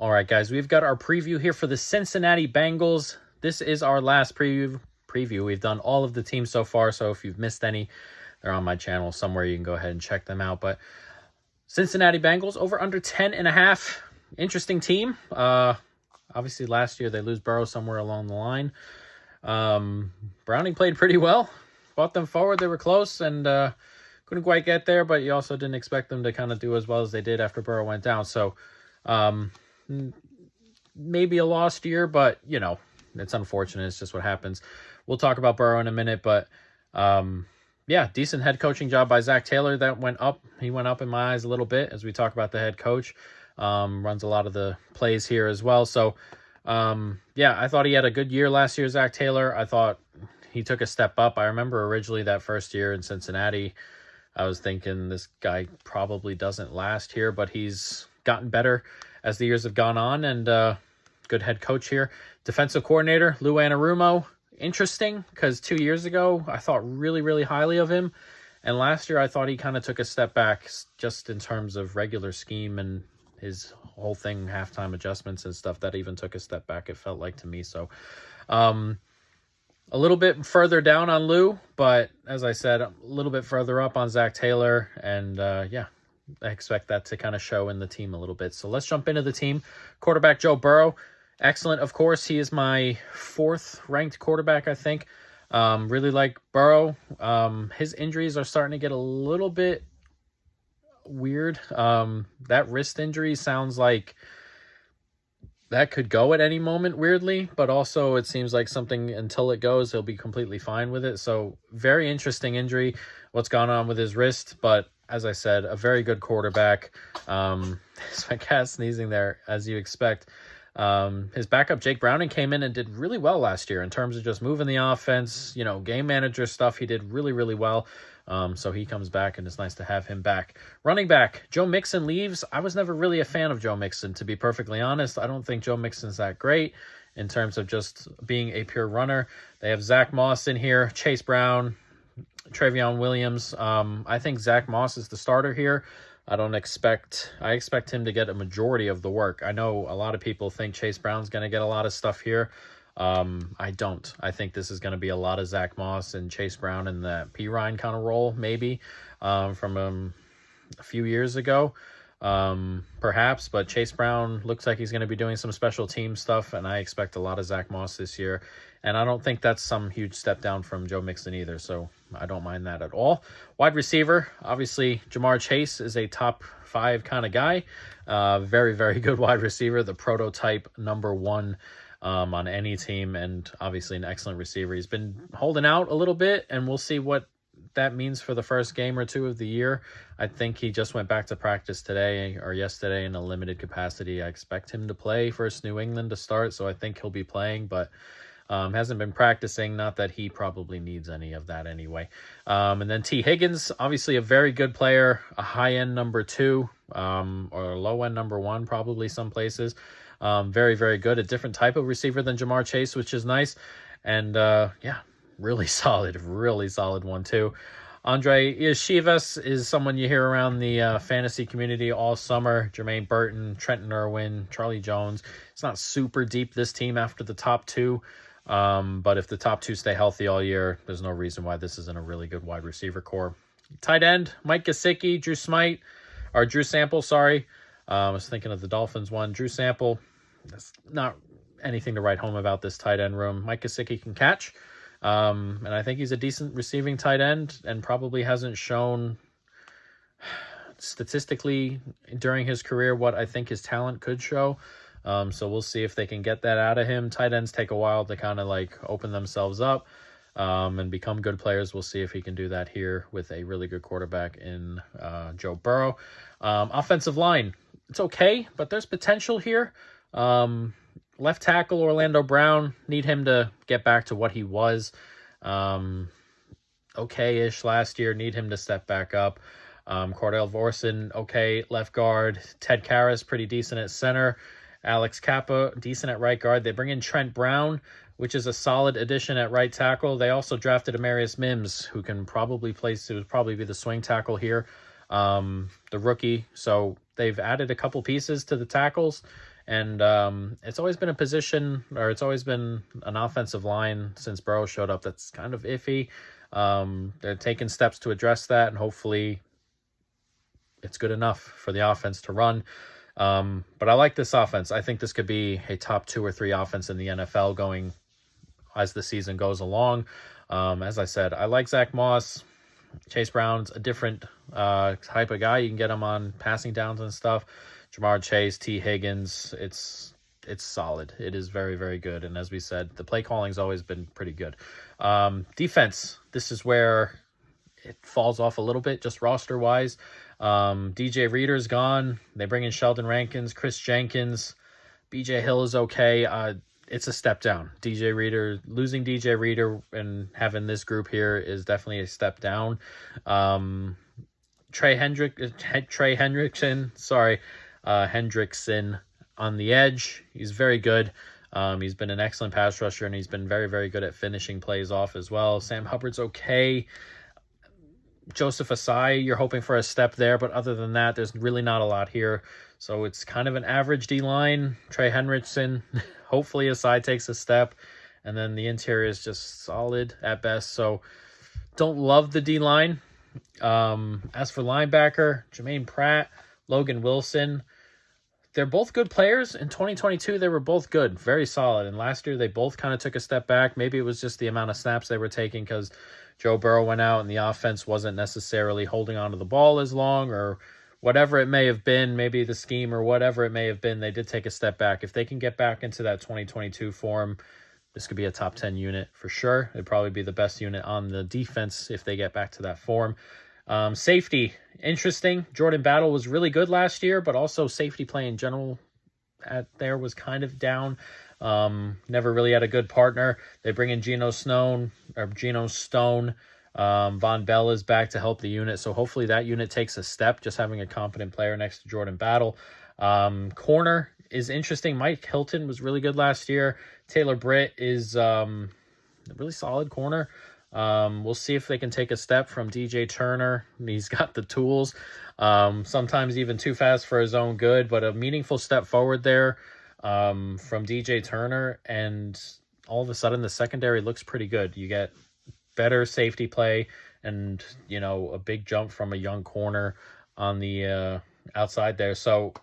All right, guys, we've got our preview here for the Cincinnati Bengals. This is our last preview. We've done all of the teams so far, so if you've missed any, they're on my channel somewhere. You can go ahead and check them out. But Cincinnati Bengals over under 10.5. Interesting team. Obviously, last year they lose Burrow somewhere along the line. Browning played pretty well. Brought them forward. They were close and couldn't quite get there, but you also didn't expect them to kind of do as well as they did after Burrow went down. So maybe a lost year, but, you know, it's unfortunate. It's just what happens. We'll talk about Burrow in a minute, but yeah, decent head coaching job by Zach Taylor. That went up. He went up in my eyes a little bit as we talk about the head coach. Runs a lot of the plays here as well. So, yeah, I thought he had a good year last year, Zach Taylor. I thought he took a step up. I remember originally that first year in Cincinnati, I was thinking this guy probably doesn't last here, but he's gotten better as the years have gone on, and good head coach here. Defensive coordinator, Lou Anarumo. Interesting, because 2 years ago, I thought really, really highly of him. And last year, I thought he kind of took a step back just in terms of regular scheme and his whole thing, halftime adjustments and stuff. That even took a step back, it felt like to me. So a little bit further down on Lou, but as I said, a little bit further up on Zach Taylor. And yeah, I expect that to kind of show in the team a little bit. So let's jump into the team. Quarterback Joe Burrow. Excellent, of course. He is my 4th ranked quarterback, I think. Really like Burrow. His injuries are starting to get a little bit weird. That wrist injury sounds like that could go at any moment, weirdly, but also it seems like something until it goes, he'll be completely fine with it. So very interesting injury, what's gone on with his wrist. But as I said, a very good quarterback. It's my cat sneezing there, as you expect. His backup, Jake Browning, came in and did really well last year in terms of just moving the offense, you know, game manager stuff. He did really, really well. So he comes back, and it's nice to have him back. Running back, Joe Mixon leaves. I was never really a fan of Joe Mixon, to be perfectly honest. I don't think Joe Mixon's that great in terms of just being a pure runner. They have Zach Moss in here, Chase Brown, Trevion Williams. I think Zach Moss is the starter here. I expect him to get a majority of the work. I know a lot of people think Chase Brown's going to get a lot of stuff here. I don't. I think this is going to be a lot of Zach Moss and Chase Brown in the P-Ryan kind of role, maybe, from a few years ago, perhaps. But Chase Brown looks like he's going to be doing some special team stuff, and I expect a lot of Zach Moss this year. And I don't think that's some huge step down from Joe Mixon either, so I don't mind that at all. Wide receiver, obviously, Jamar Chase is a top 5 kind of guy. Very, very good wide receiver, the prototype number 1 on any team, and obviously an excellent receiver. He's been holding out a little bit, and we'll see what that means for the first game or two of the year. I think he just went back to practice today or yesterday in a limited capacity. I expect him to play versus New England to start, so I think he'll be playing, but hasn't been practicing. Not that he probably needs any of that anyway. And then T. Higgins, obviously a very good player, a high-end number 2 or low-end number 1 probably some places. Very, very good. A different type of receiver than Jamar Chase, which is nice. And yeah, really solid one too. Andre Iashivas is someone you hear around the fantasy community all summer. Jermaine Burton, Trenton Irwin, Charlie Jones. It's not super deep, this team, after the top 2. But if the top 2 stay healthy all year, there's no reason why this isn't a really good wide receiver core. Tight end, Mike Gesicki, Drew Sample, sorry. I was thinking of the Dolphins one. Drew Sample, that's not anything to write home about this tight end room. Mike Gesicki can catch. And I think he's a decent receiving tight end and probably hasn't shown statistically during his career what I think his talent could show. So we'll see if they can get that out of him. Tight ends take a while to kind of like open themselves up and become good players. We'll see if he can do that here with a really good quarterback in Joe Burrow. Offensive line, it's okay, but there's potential here. Left tackle Orlando Brown, need him to get back to what he was. Okay-ish last year, need him to step back up. Cordell Vorson, okay, left guard. Ted Karras, pretty decent at center. Alex Kappa, decent at right guard. They bring in Trent Brown, which is a solid addition at right tackle. They also drafted Amarius Mims, who can probably be the swing tackle here, the rookie. So they've added a couple pieces to the tackles, And it's always been a position, or it's always been an offensive line since Burrow showed up that's kind of iffy. They're taking steps to address that, and hopefully it's good enough for the offense to run. But I like this offense. I think this could be a top 2 or 3 offense in the NFL going as the season goes along. As I said, I like Zach Moss. Chase Brown's a different type of guy. You can get him on passing downs and stuff. Jamar Chase, T. Higgins, it's solid. It is very, very good. And as we said, the play calling's always been pretty good. Defense, this is where it falls off a little bit, just roster-wise. DJ Reader's gone. They bring in Sheldon Rankins, Chris Jenkins. BJ Hill is okay. It's a step down. Losing DJ Reader and having this group here is definitely a step down. Trey Hendrickson on the edge. He's very good. He's been an excellent pass rusher, and he's been very, very good at finishing plays off as well. Sam Hubbard's okay. Joseph Asai, you're hoping for a step there, but other than that, there's really not a lot here. So it's kind of an average D-line. Trey Hendrickson, hopefully Asai takes a step, and then the interior is just solid at best. So don't love the D-line. As for linebacker, Jermaine Pratt, Logan Wilson, they're both good players. In 2022, they were both good, very solid. And last year, they both kind of took a step back. Maybe it was just the amount of snaps they were taking because Joe Burrow went out and the offense wasn't necessarily holding onto the ball as long, or whatever it may have been, maybe the scheme or whatever it may have been, they did take a step back. If they can get back into that 2022 form, this could be a top 10 unit for sure. It'd probably be the best unit on the defense if they get back to that form. Safety, interesting. Jordan Battle was really good last year, but also safety play in general was kind of down. Never really had a good partner. They bring in Geno Stone. Von Bell is back to help the unit, so hopefully that unit takes a step, just having a competent player next to Jordan Battle. Corner is interesting. Mike Hilton was really good last year. Taylor Britt is a really solid corner. We'll see if they can take a step from DJ Turner. He's got the tools, sometimes even too fast for his own good, but a meaningful step forward there from DJ Turner, and all of a sudden the secondary looks pretty good. You get better safety play and, a big jump from a young corner on the outside there. So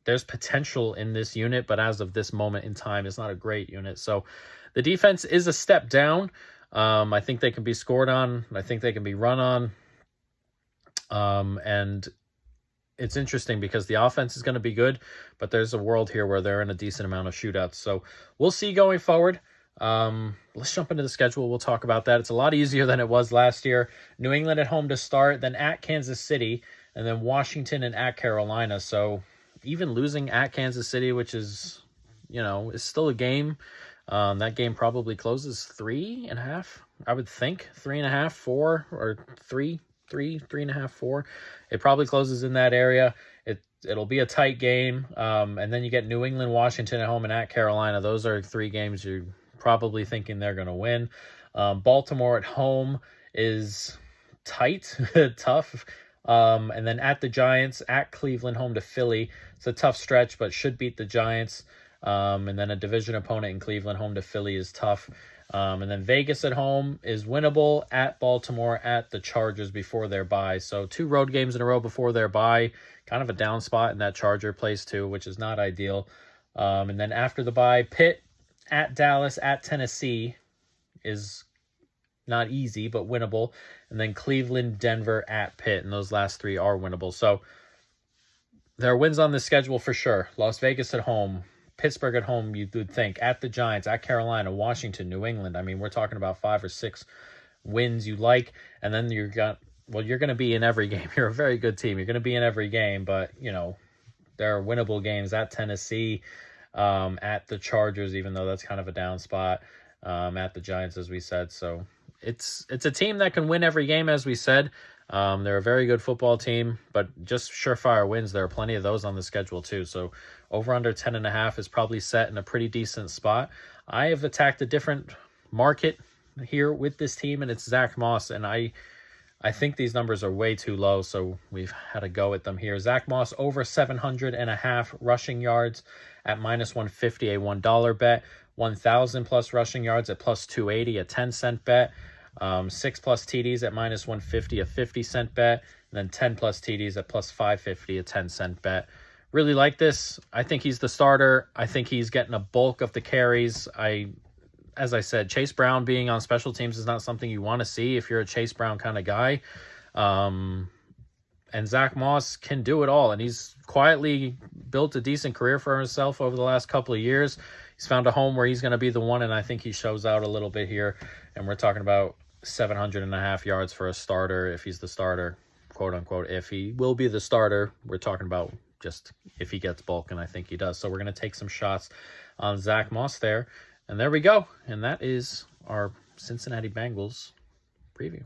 there's potential in this unit, but as of this moment in time, it's not a great unit. So the defense is a step down. I think they can be scored on. I think they can be run on. And it's interesting because the offense is going to be good, but there's a world here where they're in a decent amount of shootouts. So we'll see going forward. Let's jump into the schedule. We'll talk about that. It's a lot easier than it was last year. New England at home to start, then at Kansas City, and then Washington and at Carolina. So even losing at Kansas City, which is, is still a game. That game probably closes 3.5. I would think 3.5, 4, or 3.5, 4. It probably closes in that area. It'll be a tight game. And then you get New England, Washington at home, and at Carolina. Those are 3 games you're probably thinking they're going to win. Baltimore at home is tight, tough. And then at the Giants, at Cleveland, home to Philly. It's a tough stretch, but should beat the Giants. And then a division opponent in Cleveland, home to Philly, is tough. And then Vegas at home is winnable, at Baltimore, at the Chargers before their bye. So 2 road games in a row before their bye. Kind of a down spot in that Charger place too, which is not ideal. And then after the bye, Pitt, at Dallas, at Tennessee is not easy, but winnable. And then Cleveland, Denver, at Pitt. And those last 3 are winnable. So there are wins on the schedule for sure. Las Vegas at home. Pittsburgh at home, you would think. At the Giants, at Carolina, Washington, New England. I mean, we're talking about 5 or 6 wins you like. And then you're going to be in every game. You're a very good team. You're going to be in every game. But, there are winnable games at Tennessee, at the Chargers, even though that's kind of a down spot, at the Giants, as we said. So it's a team that can win every game, as we said. They're a very good football team, but just surefire wins. There are plenty of those on the schedule too. So over under 10.5 is probably set in a pretty decent spot. I have attacked a different market here with this team, and it's Zach Moss. And I I think these numbers are way too low, so we've had to go with them here. Zach Moss over 700.5 rushing yards at -150, a $1 bet. 1,000 plus rushing yards at plus 280, a 10-cent bet. 6 plus TDs at -150, a 50-cent bet. And then 10 plus TDs at plus 550, a 10-cent bet. Really like this. I think he's the starter. I think he's getting a bulk of the carries. As I said, Chase Brown being on special teams is not something you want to see if you're a Chase Brown kind of guy. And Zach Moss can do it all. And he's quietly built a decent career for himself over the last couple of years. He's found a home where he's going to be the one, and I think he shows out a little bit here. And we're talking about 700.5 yards for a starter if he's the starter, quote unquote. If he will be the starter, we're talking about just if he gets bulk, and I think he does. So we're going to take some shots on Zach Moss there. And there we go. And that is our Cincinnati Bengals preview.